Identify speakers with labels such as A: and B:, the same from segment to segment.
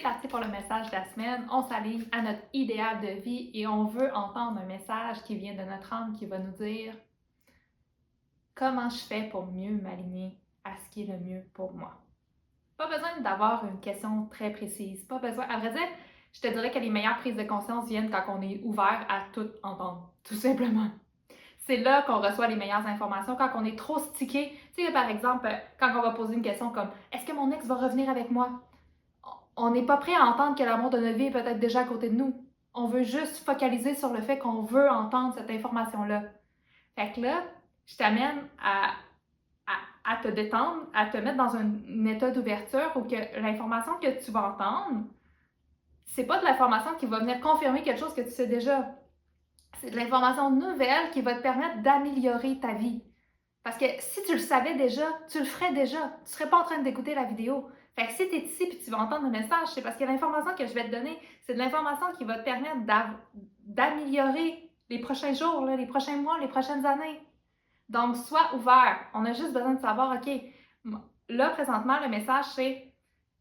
A: parti pour le message de la semaine. On s'aligne à notre idéal de vie et on veut entendre un message qui vient de notre âme qui va nous dire comment je fais pour mieux m'aligner à ce qui est le mieux pour moi. Pas besoin d'avoir une question très précise. Pas besoin. À vrai dire, je te dirais que les meilleures prises de conscience viennent quand on est ouvert à tout entendre, tout simplement. C'est là qu'on reçoit les meilleures informations, quand on est trop stické. Tu sais, par exemple, quand on va poser une question comme « Est-ce que mon ex va revenir avec moi? » On n'est pas prêt à entendre que l'amour de notre vie est peut-être déjà à côté de nous. On veut juste focaliser sur le fait qu'on veut entendre cette information-là. Fait que là, je t'amène à te détendre, à te mettre dans un état d'ouverture où que l'information que tu vas entendre, c'est pas de l'information qui va venir confirmer quelque chose que tu sais déjà. C'est de l'information nouvelle qui va te permettre d'améliorer ta vie. Parce que si tu le savais déjà, tu le ferais déjà. Tu ne serais pas en train d'écouter la vidéo. Fait que si tu es ici et tu vas entendre le message, c'est parce que l'information que je vais te donner, c'est de l'information qui va te permettre d'améliorer les prochains jours, là, les prochains mois, les prochaines années. Donc, sois ouvert. On a juste besoin de savoir, OK, là, présentement, le message, c'est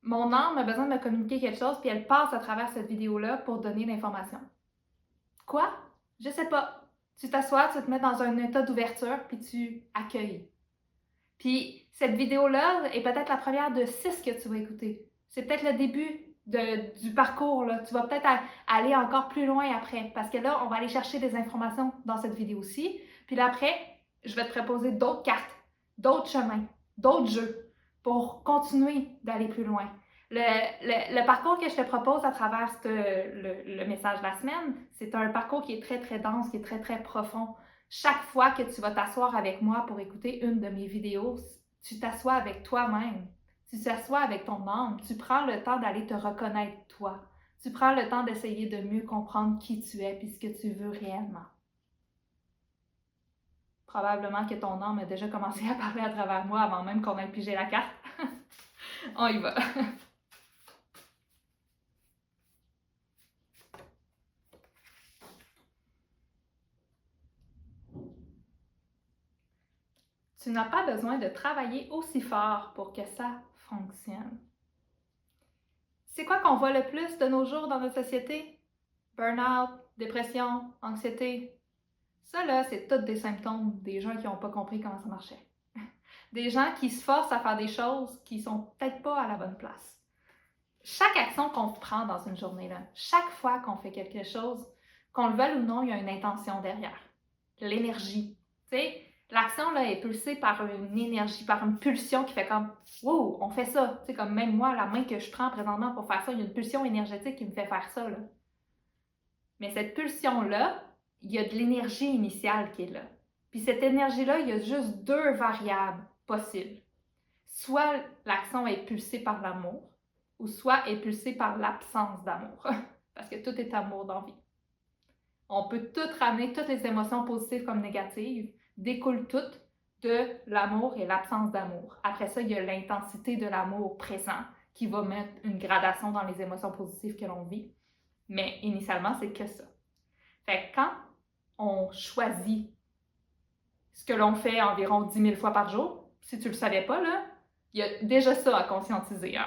A: mon âme a besoin de me communiquer quelque chose, puis elle passe à travers cette vidéo-là pour donner l'information. Quoi? Je sais pas. Tu t'assois, tu te mets dans un état d'ouverture, puis tu accueilles. Puis cette vidéo-là est peut-être la première de 6 que tu vas écouter. C'est peut-être le début du parcours, là. Tu vas peut-être aller encore plus loin après, parce que là, on va aller chercher des informations dans cette vidéo-ci. Puis là, après, je vais te proposer d'autres cartes, d'autres chemins, d'autres jeux pour continuer d'aller plus loin. Le parcours que je te propose à travers le message de la semaine, c'est un parcours qui est très, très dense, qui est très, très profond. Chaque fois que tu vas t'asseoir avec moi pour écouter une de mes vidéos, tu t'assois avec toi-même. Tu t'assois avec ton âme. Tu prends le temps d'aller te reconnaître toi. Tu prends le temps d'essayer de mieux comprendre qui tu es et ce que tu veux réellement. Probablement que ton âme a déjà commencé à parler à travers moi avant même qu'on ait pigé la carte. On y va. Tu n'as pas besoin de travailler aussi fort pour que ça fonctionne. C'est quoi qu'on voit le plus de nos jours dans notre société? Burnout, dépression, anxiété. Ça, là, c'est tous des symptômes des gens qui n'ont pas compris comment ça marchait. Des gens qui se forcent à faire des choses qui sont peut-être pas à la bonne place. Chaque action qu'on prend dans une journée, là, chaque fois qu'on fait quelque chose, qu'on le veuille ou non, il y a une intention derrière. L'énergie. Tu sais, l'action là, est pulsée par une énergie, par une pulsion qui fait comme « Wow, on fait ça! » Tu sais, comme même moi, la main que je prends présentement pour faire ça, il y a une pulsion énergétique qui me fait faire ça, là. Mais cette pulsion-là, il y a de l'énergie initiale qui est là. Puis cette énergie-là, il y a juste deux variables possibles. Soit l'action est pulsée par l'amour, ou soit est pulsée par l'absence d'amour. Parce que tout est amour dans la vie. On peut tout ramener, toutes les émotions positives comme négatives, découlent toutes de l'amour et l'absence d'amour. Après ça, il y a l'intensité de l'amour présent qui va mettre une gradation dans les émotions positives que l'on vit. Mais initialement, c'est que ça. Fait que quand on choisit ce que l'on fait environ 10 000 fois par jour, si tu ne le savais pas, là, il y a déjà ça à conscientiser. Hein?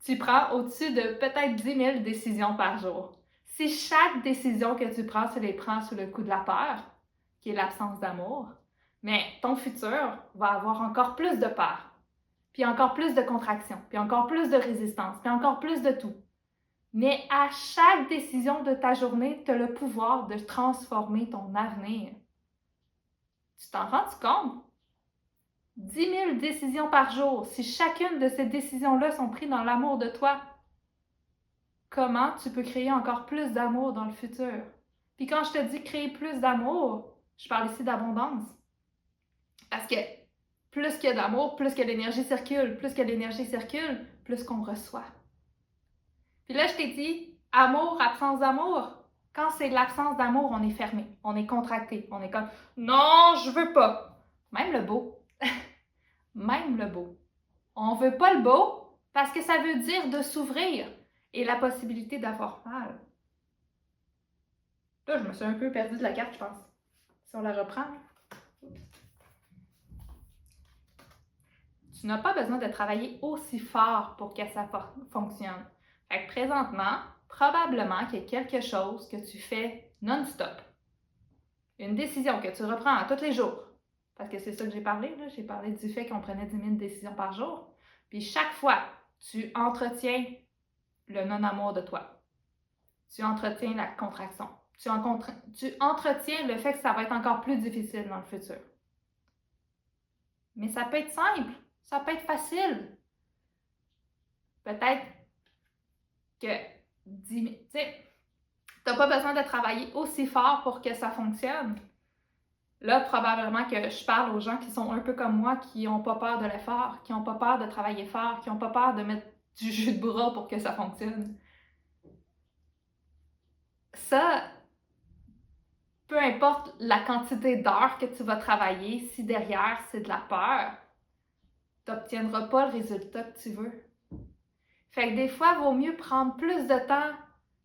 A: Tu prends au-dessus de peut-être 10 000 décisions par jour. Si chaque décision que tu prends, tu les prends sous le coup de la peur, qui est l'absence d'amour, mais ton futur va avoir encore plus de peur, puis encore plus de contraction, puis encore plus de résistance, puis encore plus de tout. Mais à chaque décision de ta journée, tu as le pouvoir de transformer ton avenir. Tu t'en rends compte? 10 000 décisions par jour. Si chacune de ces décisions-là sont prises dans l'amour de toi, comment tu peux créer encore plus d'amour dans le futur? Puis quand je te dis créer plus d'amour, je parle ici d'abondance. Parce que plus qu'il y a d'amour, plus que l'énergie circule. Plus que l'énergie circule, plus qu'on reçoit. Puis là, je t'ai dit, amour, absence d'amour. Quand c'est l'absence d'amour, on est fermé, on est contracté, on est comme « Non, je veux pas ». Même le beau. Même le beau. On veut pas le beau parce que ça veut dire de s'ouvrir et la possibilité d'avoir mal. Là, je me suis un peu perdue de la carte, je pense. Si on la reprend. Tu n'as pas besoin de travailler aussi fort pour que ça fonctionne. Fait que présentement, probablement qu'il y a quelque chose que tu fais non-stop. Une décision que tu reprends à tous les jours. Parce que c'est ça que j'ai parlé, là. J'ai parlé du fait qu'on prenait 10 000 décisions par jour. Puis chaque fois, tu entretiens le non-amour de toi. Tu entretiens la contraction. Tu entretiens le fait que ça va être encore plus difficile dans le futur. Mais ça peut être simple, ça peut être facile. Peut-être que, tu sais, t'as pas besoin de travailler aussi fort pour que ça fonctionne. Là, probablement que je parle aux gens qui sont un peu comme moi, qui n'ont pas peur de l'effort, qui n'ont pas peur de travailler fort, qui n'ont pas peur de mettre du jus de bras pour que ça fonctionne. Ça, peu importe la quantité d'heures que tu vas travailler, si derrière c'est de la peur, tu n'obtiendras pas le résultat que tu veux. Fait que des fois, il vaut mieux prendre plus de temps.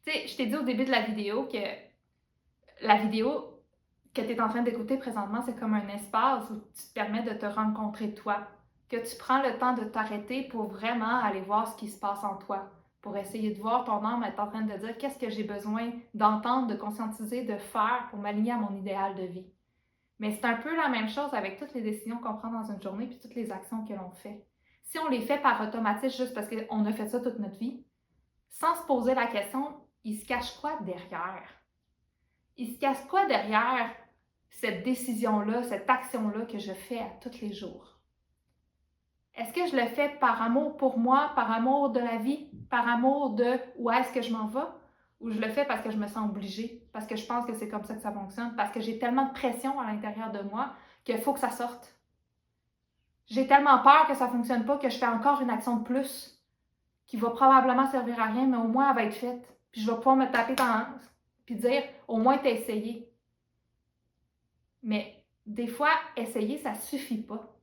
A: Tu sais, je t'ai dit au début de la vidéo que la vidéo que tu es en train d'écouter présentement, c'est comme un espace où tu te permets de te rencontrer toi. Que tu prends le temps de t'arrêter pour vraiment aller voir ce qui se passe en toi. Pour essayer de voir ton âme être en train de dire qu'est-ce que j'ai besoin d'entendre, de conscientiser, de faire pour m'aligner à mon idéal de vie. Mais c'est un peu la même chose avec toutes les décisions qu'on prend dans une journée puis toutes les actions que l'on fait. Si on les fait par automatisme juste parce qu'on a fait ça toute notre vie, sans se poser la question, il se cache quoi derrière? Il se cache quoi derrière cette décision-là, cette action-là que je fais à tous les jours? Est-ce que je le fais par amour pour moi, par amour de la vie, par amour de où est-ce que je m'en vais? Ou je le fais parce que je me sens obligée, parce que je pense que c'est comme ça que ça fonctionne, parce que j'ai tellement de pression à l'intérieur de moi qu'il faut que ça sorte. J'ai tellement peur que ça ne fonctionne pas que je fais encore une action de plus qui va probablement servir à rien, mais au moins elle va être faite. Puis je vais pouvoir me taper dans puis dire au moins t'as essayé. Mais des fois, essayer, ça ne suffit pas.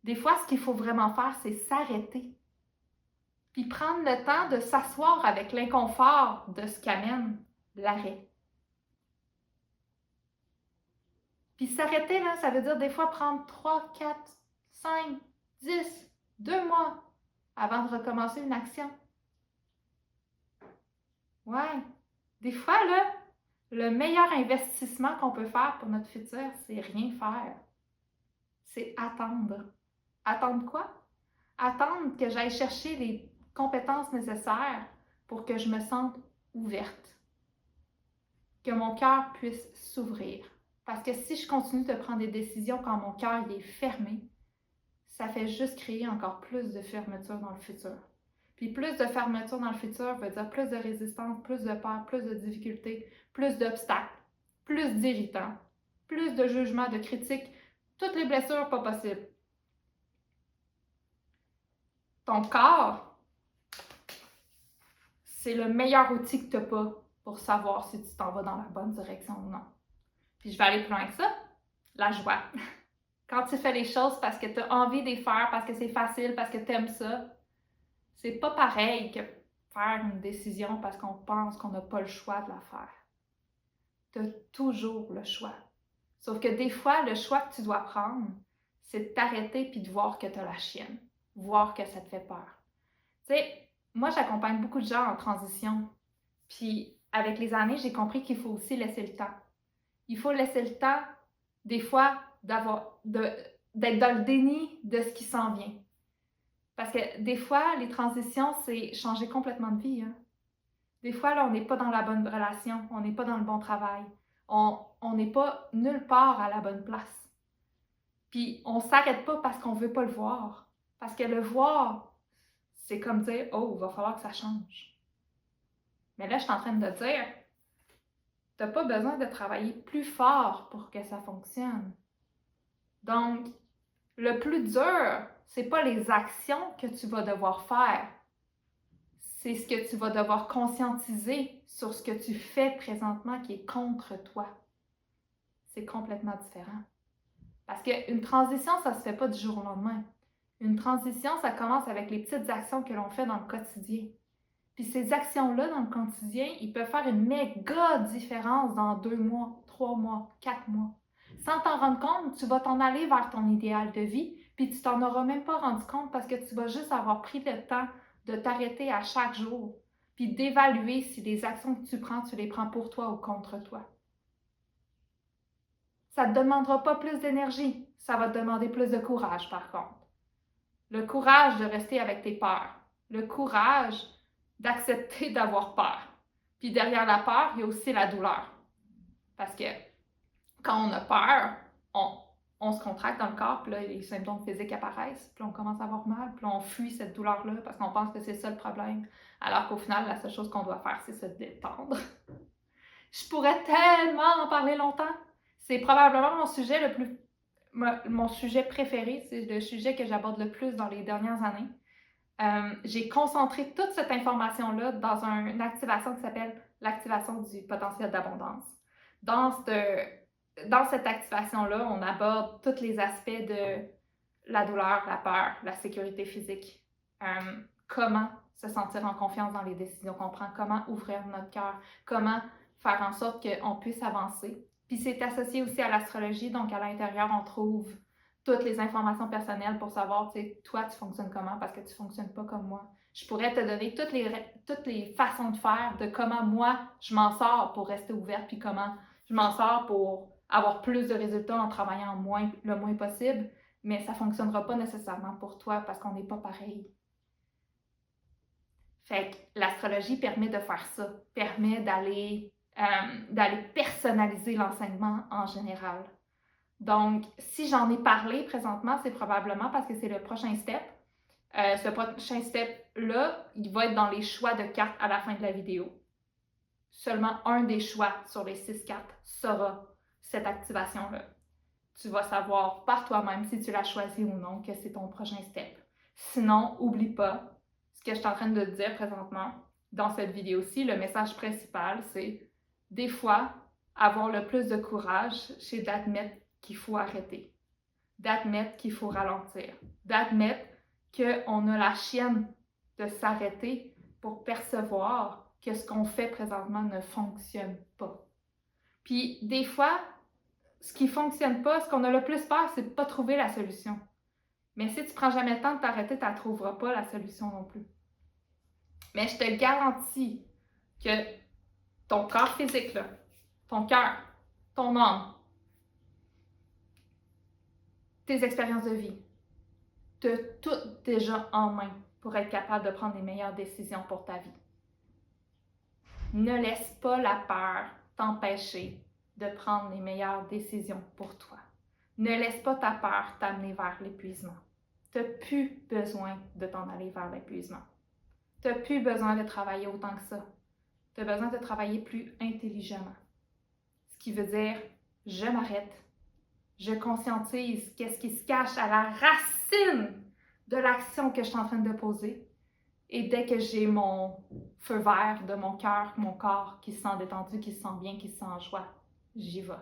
A: Des fois, ce qu'il faut vraiment faire, c'est s'arrêter. Puis prendre le temps de s'asseoir avec l'inconfort de ce qu'amène l'arrêt. Puis s'arrêter, là, ça veut dire des fois prendre 3, 4, 5, 10, 2 mois avant de recommencer une action. Ouais. Des fois, là, le meilleur investissement qu'on peut faire pour notre futur, c'est rien faire. C'est attendre. Attendre quoi? Attendre que j'aille chercher les compétences nécessaires pour que je me sente ouverte. Que mon cœur puisse s'ouvrir. Parce que si je continue de prendre des décisions quand mon cœur est fermé, ça fait juste créer encore plus de fermeture dans le futur. Puis plus de fermeture dans le futur veut dire plus de résistance, plus de peur, plus de difficultés, plus d'obstacles, plus d'irritants, plus de jugements, de critiques, toutes les blessures pas possibles. Ton corps, c'est le meilleur outil que tu n'as pas pour savoir si tu t'en vas dans la bonne direction ou non. Puis je vais aller plus loin que ça, la joie. Quand tu fais les choses parce que tu as envie de les faire, parce que c'est facile, parce que tu aimes ça, c'est pas pareil que faire une décision parce qu'on pense qu'on n'a pas le choix de la faire. Tu as toujours le choix. Sauf que des fois, le choix que tu dois prendre, c'est de t'arrêter puis de voir que tu as la chienne, voir que ça te fait peur. Tu sais, moi, j'accompagne beaucoup de gens en transition. Puis, avec les années, j'ai compris qu'il faut aussi laisser le temps. Il faut laisser le temps, des fois, d'être dans le déni de ce qui s'en vient. Parce que des fois, les transitions, c'est changer complètement de vie. Hein? Des fois, là, on n'est pas dans la bonne relation, on n'est pas dans le bon travail. On n'est pas nulle part à la bonne place. Puis, on ne s'arrête pas parce qu'on ne veut pas le voir. Parce que le voir, c'est comme dire « Oh, il va falloir que ça change. » Mais là, je suis en train de dire « Tu n'as pas besoin de travailler plus fort pour que ça fonctionne. » Donc, le plus dur, c'est pas les actions que tu vas devoir faire. C'est ce que tu vas devoir conscientiser sur ce que tu fais présentement qui est contre toi. C'est complètement différent. Parce qu'une transition, ça ne se fait pas du jour au lendemain. Une transition, ça commence avec les petites actions que l'on fait dans le quotidien. Puis ces actions-là, dans le quotidien, ils peuvent faire une méga différence dans 2 mois, 3 mois, 4 mois. Sans t'en rendre compte, tu vas t'en aller vers ton idéal de vie, puis tu t'en auras même pas rendu compte parce que tu vas juste avoir pris le temps de t'arrêter à chaque jour, puis d'évaluer si les actions que tu les prends pour toi ou contre toi. Ça ne te demandera pas plus d'énergie, ça va te demander plus de courage par contre. Le courage de rester avec tes peurs, le courage d'accepter d'avoir peur. Puis derrière la peur, il y a aussi la douleur. Parce que quand on a peur, on se contracte dans le corps, puis là, les symptômes physiques apparaissent, puis on commence à avoir mal, puis on fuit cette douleur-là parce qu'on pense que c'est ça le problème. Alors qu'au final, la seule chose qu'on doit faire, c'est se détendre. Je pourrais tellement en parler longtemps. C'est probablement mon sujet préféré, c'est le sujet que j'aborde le plus dans les dernières années. J'ai concentré toute cette information-là dans une activation qui s'appelle l'activation du potentiel d'abondance. Dans cette activation-là, on aborde tous les aspects de la douleur, la peur, la sécurité physique, comment se sentir en confiance dans les décisions qu'on prend, comment ouvrir notre cœur, comment faire en sorte qu'on puisse avancer. Puis c'est associé aussi à l'astrologie, donc à l'intérieur, on trouve toutes les informations personnelles pour savoir, tu sais, toi, tu fonctionnes comment parce que tu ne fonctionnes pas comme moi. Je pourrais te donner toutes les façons de faire de comment moi, je m'en sors pour rester ouverte, puis comment je m'en sors pour avoir plus de résultats en travaillant le moins possible, mais ça ne fonctionnera pas nécessairement pour toi parce qu'on n'est pas pareil. Fait que l'astrologie permet de faire ça, permet d'aller personnaliser l'enseignement en général. Donc, si j'en ai parlé présentement, c'est probablement parce que c'est le prochain step. Ce prochain step-là, il va être dans les choix de cartes à la fin de la vidéo. Seulement un des choix sur les 6 cartes sera cette activation-là. Tu vas savoir par toi-même si tu l'as choisi ou non que c'est ton prochain step. Sinon, oublie pas ce que je suis en train de te dire présentement dans cette vidéo-ci. Le message principal, c'est des fois, avoir le plus de courage, c'est d'admettre qu'il faut arrêter, d'admettre qu'il faut ralentir, d'admettre qu'on a la chienne de s'arrêter pour percevoir que ce qu'on fait présentement ne fonctionne pas. Puis des fois, ce qui ne fonctionne pas, ce qu'on a le plus peur, c'est de ne pas trouver la solution. Mais si tu ne prends jamais le temps de t'arrêter, tu ne trouveras pas la solution non plus. Mais je te garantis que ton corps physique, là, ton cœur, ton âme, tes expériences de vie, tu as tout déjà en main pour être capable de prendre les meilleures décisions pour ta vie. Ne laisse pas la peur t'empêcher de prendre les meilleures décisions pour toi. Ne laisse pas ta peur t'amener vers l'épuisement. Tu n'as plus besoin de t'en aller vers l'épuisement. Tu n'as plus besoin de travailler autant que ça. Tu as besoin de travailler plus intelligemment. Ce qui veut dire, je m'arrête. Je conscientise qu'est-ce qui se cache à la racine de l'action que je suis en train de poser. Et dès que j'ai mon feu vert de mon cœur, mon corps qui se sent détendu, qui se sent bien, qui se sent en joie, j'y vais.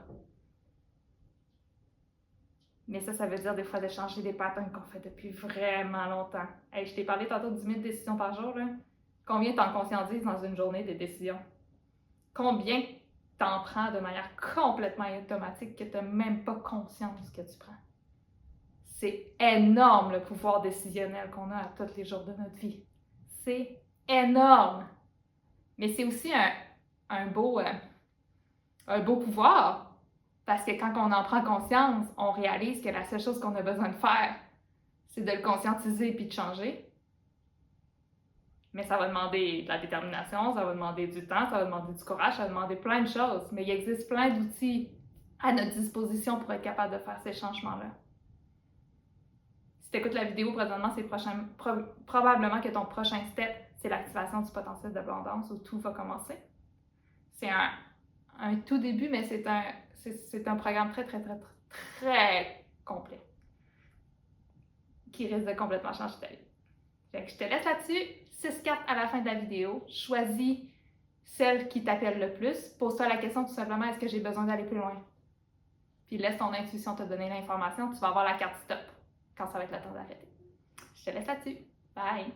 A: Mais ça veut dire des fois de changer des patterns qu'on fait depuis vraiment longtemps. Hey, je t'ai parlé tantôt de 10 000 décisions par jour, là. Combien t'en conscientises dans une journée des décisions? Combien t'en prends de manière complètement automatique que tu n'as même pas conscience que tu prends? C'est énorme le pouvoir décisionnel qu'on a à tous les jours de notre vie. C'est énorme! Mais c'est aussi un beau pouvoir. Parce que quand on en prend conscience, on réalise que la seule chose qu'on a besoin de faire, c'est de le conscientiser et de changer. Mais ça va demander de la détermination, ça va demander du temps, ça va demander du courage, ça va demander plein de choses. Mais il existe plein d'outils à notre disposition pour être capable de faire ces changements-là. Si tu écoutes la vidéo présentement, c'est probablement que ton prochain step, c'est l'activation du potentiel d'abondance où tout va commencer. C'est un tout début, mais c'est un programme très, très, très, très complet qui risque de complètement changer ta vie. Fait que je te laisse là-dessus. 6 cartes à la fin de la vidéo. Choisis celle qui t'appelle le plus. Pose-toi la question tout simplement, est-ce que j'ai besoin d'aller plus loin? Puis laisse ton intuition te donner l'information. Tu vas avoir la carte stop quand ça va être le temps d'arrêter. Je te laisse là-dessus. Bye!